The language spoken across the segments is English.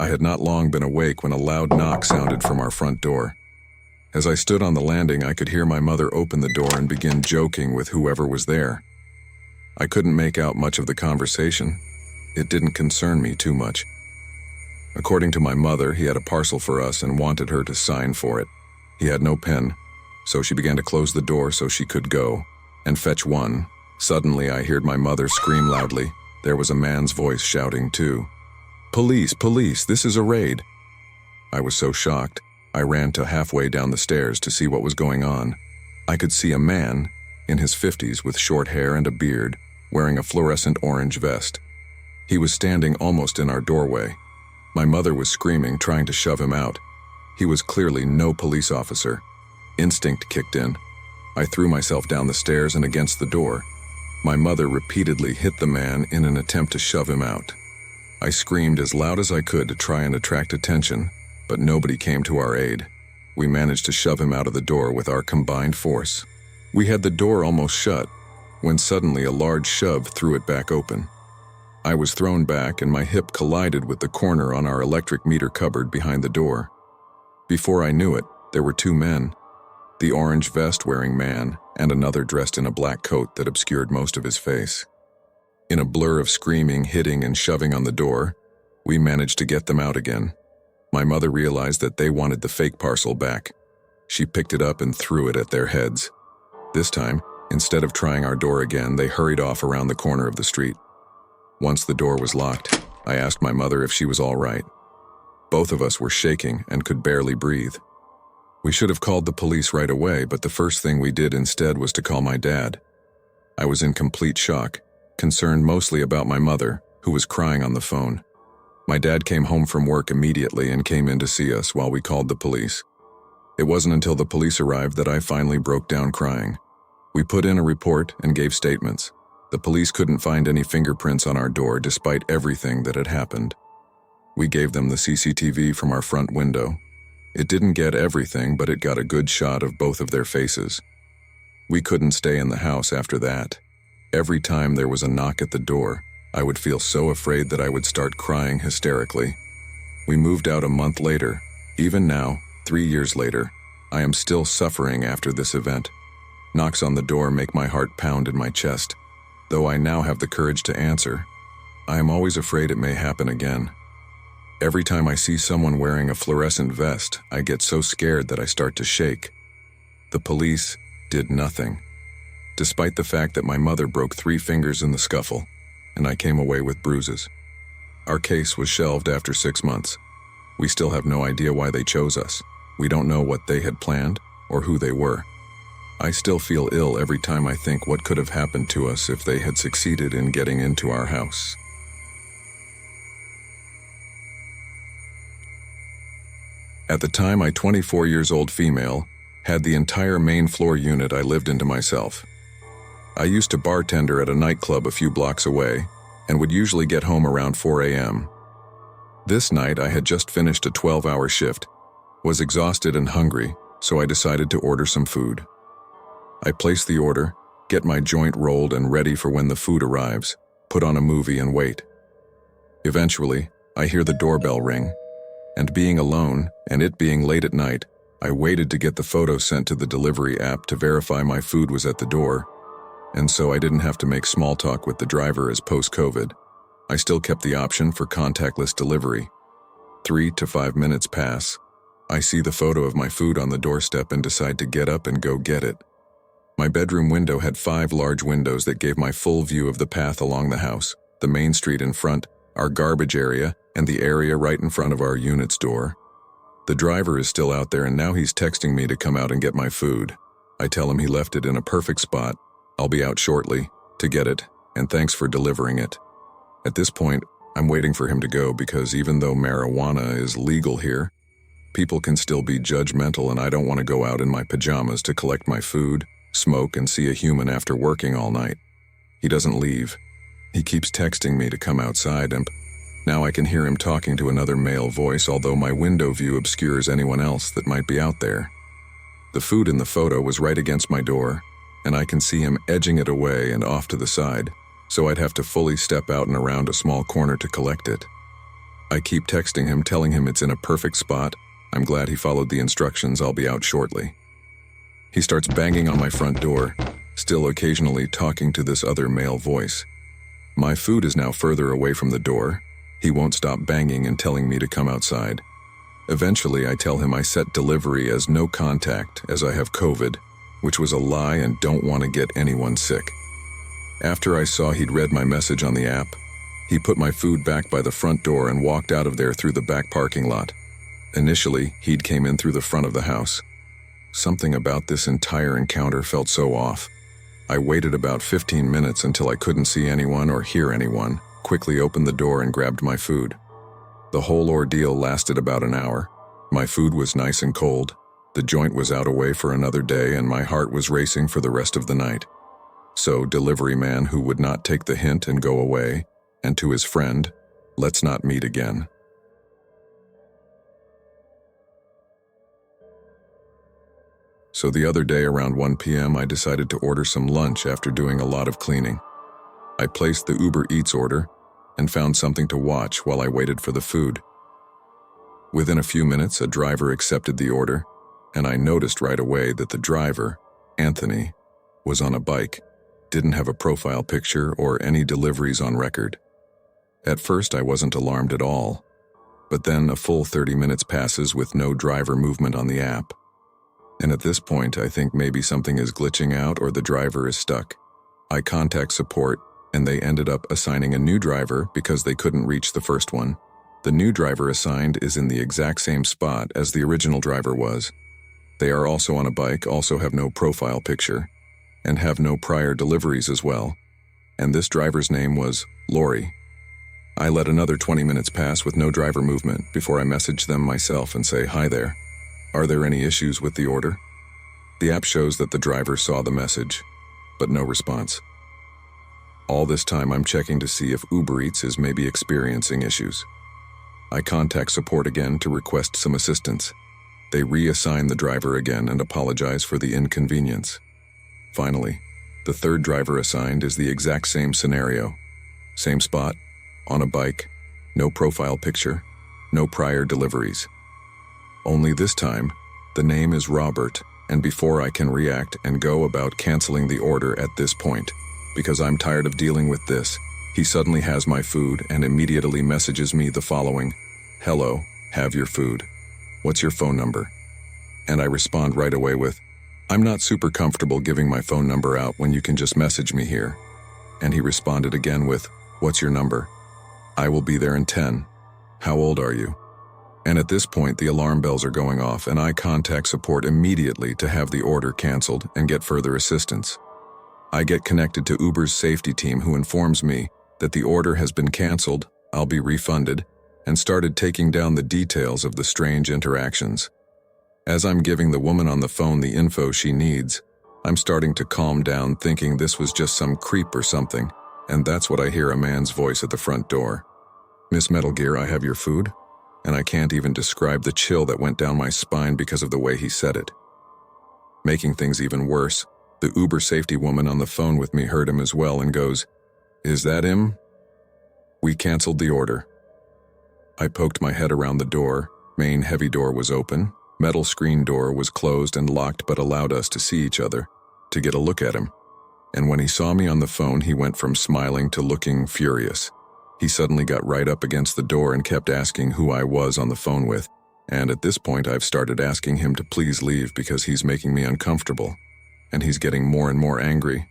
I had not long been awake when a loud knock sounded from our front door. As I stood on the landing, I could hear my mother open the door and begin joking with whoever was there. I couldn't make out much of the conversation. It didn't concern me too much. According to my mother, he had a parcel for us and wanted her to sign for it. He had no pen, so she began to close the door so she could go and fetch one. Suddenly, I heard my mother scream loudly. There was a man's voice shouting too. "Police, police, this is a raid." I was so shocked, I ran to halfway down the stairs to see what was going on. I could see a man, in his 50s with short hair and a beard, wearing a fluorescent orange vest. He was standing almost in our doorway. My mother was screaming, trying to shove him out. He was clearly no police officer. Instinct kicked in. I threw myself down the stairs and against the door. My mother repeatedly hit the man in an attempt to shove him out. I screamed as loud as I could to try and attract attention, but nobody came to our aid. We managed to shove him out of the door with our combined force. We had the door almost shut, when suddenly a large shove threw it back open. I was thrown back and my hip collided with the corner on our electric meter cupboard behind the door. Before I knew it, there were two men, the orange vest-wearing man and another dressed in a black coat that obscured most of his face. In a blur of screaming, hitting, and shoving on the door, we managed to get them out again. My mother realized that they wanted the fake parcel back. She picked it up and threw it at their heads. This time, instead of trying our door again, they hurried off around the corner of the street. Once the door was locked, I asked my mother if she was all right. Both of us were shaking and could barely breathe. We should have called the police right away, but the first thing we did instead was to call my dad. I was in complete shock, concerned mostly about my mother, who was crying on the phone. My dad came home from work immediately and came in to see us while we called the police. It wasn't until the police arrived that I finally broke down crying. We put in a report and gave statements. The police couldn't find any fingerprints on our door despite everything that had happened. We gave them the CCTV from our front window. It didn't get everything, but it got a good shot of both of their faces. We couldn't stay in the house after that. Every time there was a knock at the door, I would feel so afraid that I would start crying hysterically. We moved out a month later. Even now, 3 years later, I am still suffering after this event. Knocks on the door make my heart pound in my chest. Though I now have the courage to answer, I am always afraid it may happen again. Every time I see someone wearing a fluorescent vest, I get so scared that I start to shake. The police did nothing, despite the fact that my mother broke 3 fingers in the scuffle, and I came away with bruises. Our case was shelved after 6 months. We still have no idea why they chose us. We don't know what they had planned or who they were. I still feel ill every time I think what could have happened to us if they had succeeded in getting into our house. At the time, my 24-year-old female had the entire main floor unit I lived in to myself. I used to bartender at a nightclub a few blocks away and would usually get home around 4 a.m. This night, I had just finished a 12-hour shift, was exhausted and hungry, so I decided to order some food. I place the order, get my joint rolled and ready for when the food arrives, put on a movie and wait. Eventually, I hear the doorbell ring, and being alone and it being late at night, I waited to get the photo sent to the delivery app to verify my food was at the door, and so I didn't have to make small talk with the driver as post-COVID. I still kept the option for contactless delivery. 3 to 5 minutes pass. I see the photo of my food on the doorstep and decide to get up and go get it. My bedroom window had 5 large windows that gave my full view of the path along the house, the main street in front, our garbage area, and the area right in front of our unit's door. The driver is still out there and now he's texting me to come out and get my food. I tell him he left it in a perfect spot. I'll be out shortly to get it, and thanks for delivering it. At this point, I'm waiting for him to go because even though marijuana is legal here, people can still be judgmental and I don't want to go out in my pajamas to collect my food, smoke, and see a human after working all night. He doesn't leave. He keeps texting me to come outside and now I can hear him talking to another male voice, although my window view obscures anyone else that might be out there. The food in the photo was right against my door, and I can see him edging it away and off to the side, so I'd have to fully step out and around a small corner to collect it. I keep texting him, telling him it's in a perfect spot. I'm glad he followed the instructions. I'll be out shortly. He starts banging on my front door, still occasionally talking to this other male voice. My food is now further away from the door. He won't stop banging and telling me to come outside. Eventually, I tell him I set delivery as no contact as I have COVID, which was a lie and don't want to get anyone sick. After I saw he'd read my message on the app, he put my food back by the front door and walked out of there through the back parking lot. Initially, he'd came in through the front of the house. Something about this entire encounter felt so off. I waited about 15 minutes until I couldn't see anyone or hear anyone, quickly opened the door and grabbed my food. The whole ordeal lasted about an hour. My food was nice and cold. The joint was out away for another day and my heart was racing for the rest of the night. So, delivery man who would not take the hint and go away, and to his friend, let's not meet again. So the other day around 1 p.m. I decided to order some lunch after doing a lot of cleaning. I placed the Uber Eats order and found something to watch while I waited for the food. Within a few minutes, a driver accepted the order, and I noticed right away that the driver, Anthony, was on a bike, didn't have a profile picture or any deliveries on record. At first, I wasn't alarmed at all, but then a full 30 minutes passes with no driver movement on the app. And at this point, I think maybe something is glitching out or the driver is stuck. I contact support, and they ended up assigning a new driver because they couldn't reach the first one. The new driver assigned is in the exact same spot as the original driver was. They are also on a bike, also have no profile picture, and have no prior deliveries as well. And this driver's name was Lori. I let another 20 minutes pass with no driver movement before I message them myself and say, "Hi there. Are there any issues with the order?" The app shows that the driver saw the message, but no response. All this time I'm checking to see if Uber Eats is maybe experiencing issues. I contact support again to request some assistance. They reassign the driver again and apologize for the inconvenience. Finally, the third driver assigned is the exact same scenario. Same spot, on a bike, no profile picture, no prior deliveries. Only this time, the name is Robert, and before I can react and go about canceling the order at this point, because I'm tired of dealing with this, he suddenly has my food and immediately messages me the following: "Hello, have your food. What's your phone number?" And I respond right away with, "I'm not super comfortable giving my phone number out when you can just message me here." And he responded again with, "What's your number? I will be there in 10. How old are you?" And at this point, the alarm bells are going off and I contact support immediately to have the order canceled and get further assistance. I get connected to Uber's safety team who informs me that the order has been canceled, I'll be refunded, and started taking down the details of the strange interactions. As I'm giving the woman on the phone the info she needs, I'm starting to calm down thinking this was just some creep or something, and that's what I hear a man's voice at the front door. "Miss Metal Gear, I have your food?" And I can't even describe the chill that went down my spine because of the way he said it. Making things even worse, the Uber safety woman on the phone with me heard him as well and goes, "Is that him?" We canceled the order. I poked my head around the door. Main heavy door was open. Metal screen door was closed and locked but allowed us to see each other, to get a look at him. And when he saw me on the phone, he went from smiling to looking furious. He suddenly got right up against the door and kept asking who I was on the phone with, and at this point I've started asking him to please leave because he's making me uncomfortable. And he's getting more and more angry,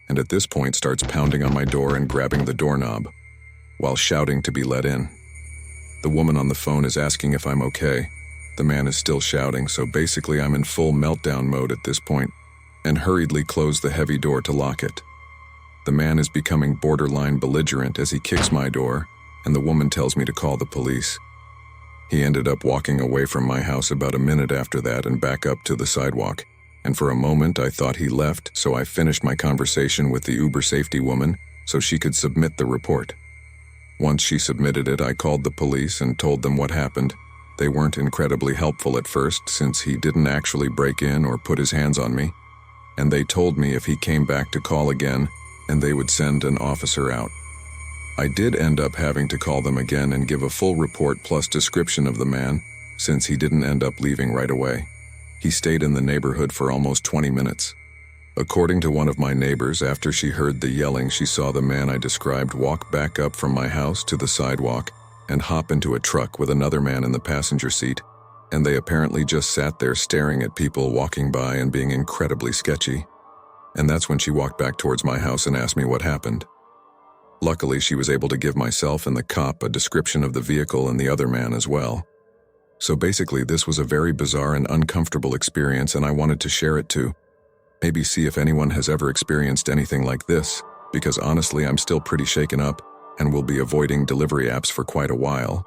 and at this point starts pounding on my door and grabbing the doorknob, while shouting to be let in. The woman on the phone is asking if I'm okay. The man is still shouting, so basically I'm in full meltdown mode at this point, and hurriedly close the heavy door to lock it. The man is becoming borderline belligerent as he kicks my door, and the woman tells me to call the police. He ended up walking away from my house about a minute after that and back up to the sidewalk, and for a moment I thought he left, so I finished my conversation with the Uber safety woman so she could submit the report. Once she submitted it, I called the police and told them what happened. They weren't incredibly helpful at first since he didn't actually break in or put his hands on me, and they told me if he came back to call again, and they would send an officer out. I did end up having to call them again and give a full report plus description of the man, since he didn't end up leaving right away. He stayed in the neighborhood for almost 20 minutes. According to one of my neighbors, after she heard the yelling, she saw the man I described walk back up from my house to the sidewalk and hop into a truck with another man in the passenger seat, and they apparently just sat there staring at people walking by and being incredibly sketchy. And that's when she walked back towards my house and asked me what happened. Luckily, she was able to give myself and the cop a description of the vehicle and the other man as well. So basically, this was a very bizarre and uncomfortable experience, and I wanted to share it too. Maybe see if anyone has ever experienced anything like this, because honestly, I'm still pretty shaken up and will be avoiding delivery apps for quite a while.